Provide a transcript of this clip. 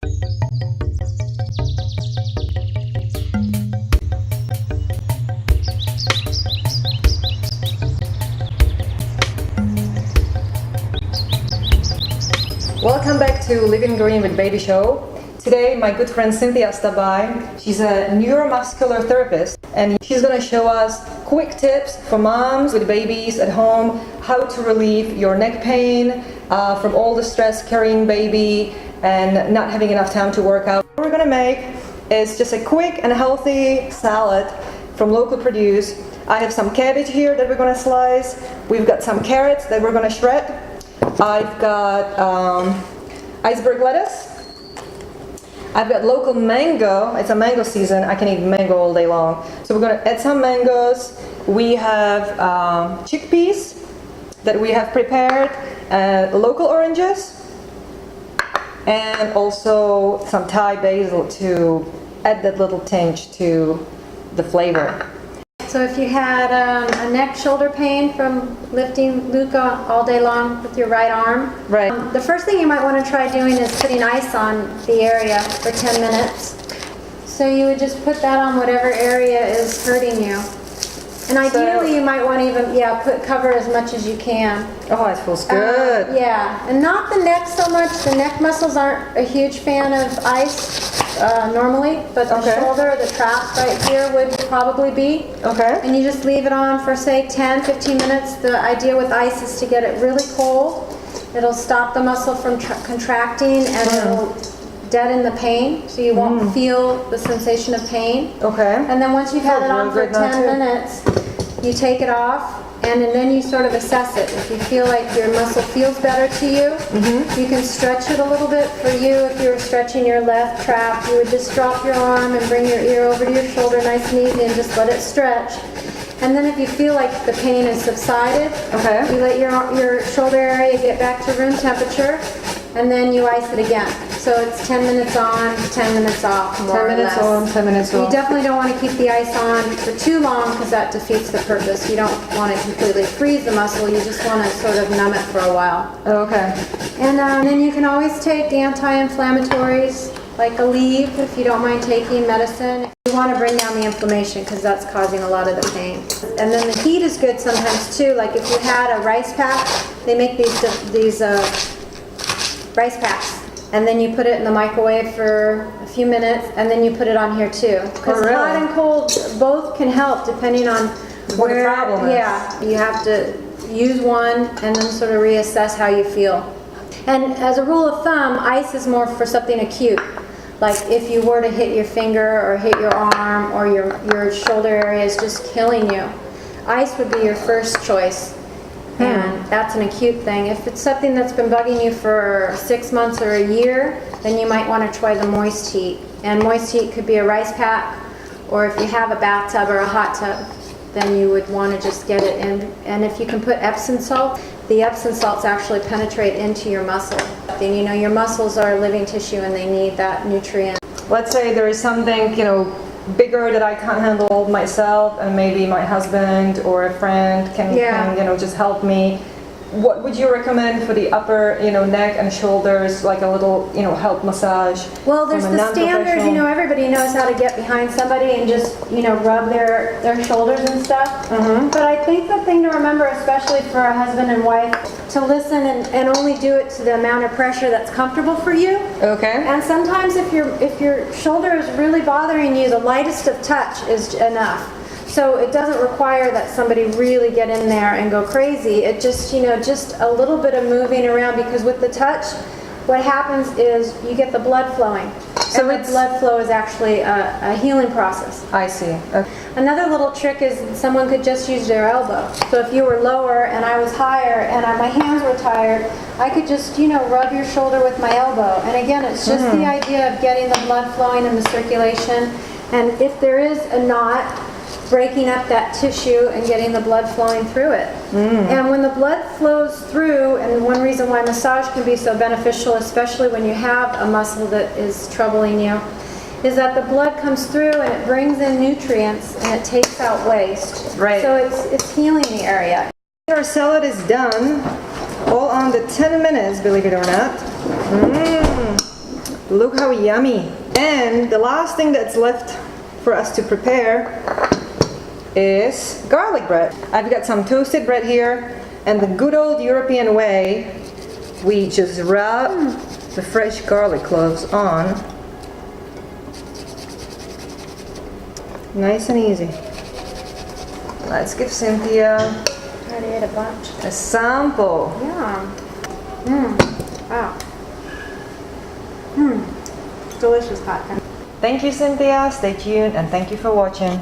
Welcome back to Living Green with Baby Show. Today my good friend Cynthia stopped by. She's a neuromuscular therapist and she's going to show us quick tips for moms with babies at home, how to relieve your neck pain from all the stress carrying baby and not having enough time to work out. What we're going to make is just a quick and healthy salad from local produce. I have some cabbage here that we're going to slice. We've got some carrots that we're going to shred. I've got iceberg lettuce. I've got local mango. It's a mango season. I can eat mango all day long. So we're going to add some mangoes. We have chickpeas that we have prepared, local oranges, and also some Thai basil to add that little tinge to the flavor. So if you had a neck shoulder pain from lifting Luca all day long with your right arm, right. The first thing you might want to try doing is putting ice on the area for 10 minutes. So you would just put that on whatever area is hurting you. And ideally you might want to even, cover as much as you can. Oh, it feels good. Yeah, and not the neck so much. The neck muscles aren't a huge fan of ice normally, but the shoulder, the trap right here would probably be. Okay. And you just leave it on for say 10, 15 minutes. The idea with ice is to get it really cold. It'll stop the muscle from contracting and it'll deaden the pain, so you won't feel the sensation of pain. Okay. And then once you've had it on for 10 minutes, you take it off, and then you sort of assess it. If you feel like your muscle feels better to you, you can stretch it a little bit. For you, if you were stretching your left trap, you would just drop your arm and bring your ear over to your shoulder nice and easy and just let it stretch. And then if you feel like the pain has subsided, you let your shoulder area get back to room temperature, and then you ice it again. So it's 10 minutes on, 10 minutes off, more 10 minutes or less. on, 10 minutes off. You definitely don't want to keep the ice on for too long because that defeats the purpose. You don't want to completely freeze the muscle. You just want to sort of numb it for a while. Okay. And then you can always take anti-inflammatories like Aleve if you don't mind taking medicine. You want to bring down the inflammation because that's causing a lot of the pain. And then the heat is good sometimes too. Like if you had a rice pack, they make these rice packs, and then you put it in the microwave for a few minutes, and then you put it on here too. Because hot and cold both can help depending on what the problem is. Yeah, you have to use one and then sort of reassess how you feel. And as a rule of thumb, ice is more for something acute. Like if you were to hit your finger or hit your arm or your shoulder area is just killing you, ice would be your first choice. And that's an acute thing. If it's something that's been bugging you for 6 months or a year, then you might want to try the moist heat. And moist heat could be a rice pack, or if you have a bathtub or a hot tub, then you would want to just get it in. And if you can put Epsom salt, the Epsom salts actually penetrate into your muscle. Then you know your muscles are living tissue and they need that nutrient. Let's say there is something, bigger that I can't handle myself, and maybe my husband or a friend can just help me. What would you recommend for the upper, neck and shoulders, like a little, help massage? Well, there's the standard, everybody knows how to get behind somebody and just, rub their shoulders and stuff. But I think the thing to remember, especially for a husband and wife, to listen and only do it to the amount of pressure that's comfortable for you. Okay. And sometimes if your shoulder is really bothering you, the lightest of touch is enough. So it doesn't require that somebody really get in there and go crazy. It just, just a little bit of moving around, because with the touch, what happens is you get the blood flowing. So the blood flow is actually a healing process. I see. Okay. Another little trick is someone could just use their elbow. So if you were lower and I was higher and my hands were tired, I could just, rub your shoulder with my elbow. And again, it's just the idea of getting the blood flowing and the circulation. And if there is a knot, breaking up that tissue and getting the blood flowing through it. And when the blood flows through, and one reason why massage can be so beneficial, especially when you have a muscle that is troubling you, is that the blood comes through and it brings in nutrients and it takes out waste. Right. So it's healing the area. Our salad is done, all under 10 minutes, believe it or not. Look how yummy. And the last thing that's left for us to prepare is garlic bread. I've got some toasted bread here, and the good old European way, we just rub the fresh garlic cloves on. Nice and easy. Let's give Cynthia I already ate a bunch. a sample. Yeah. Wow. Delicious hot. Thank you, Cynthia. Stay tuned, and thank you for watching.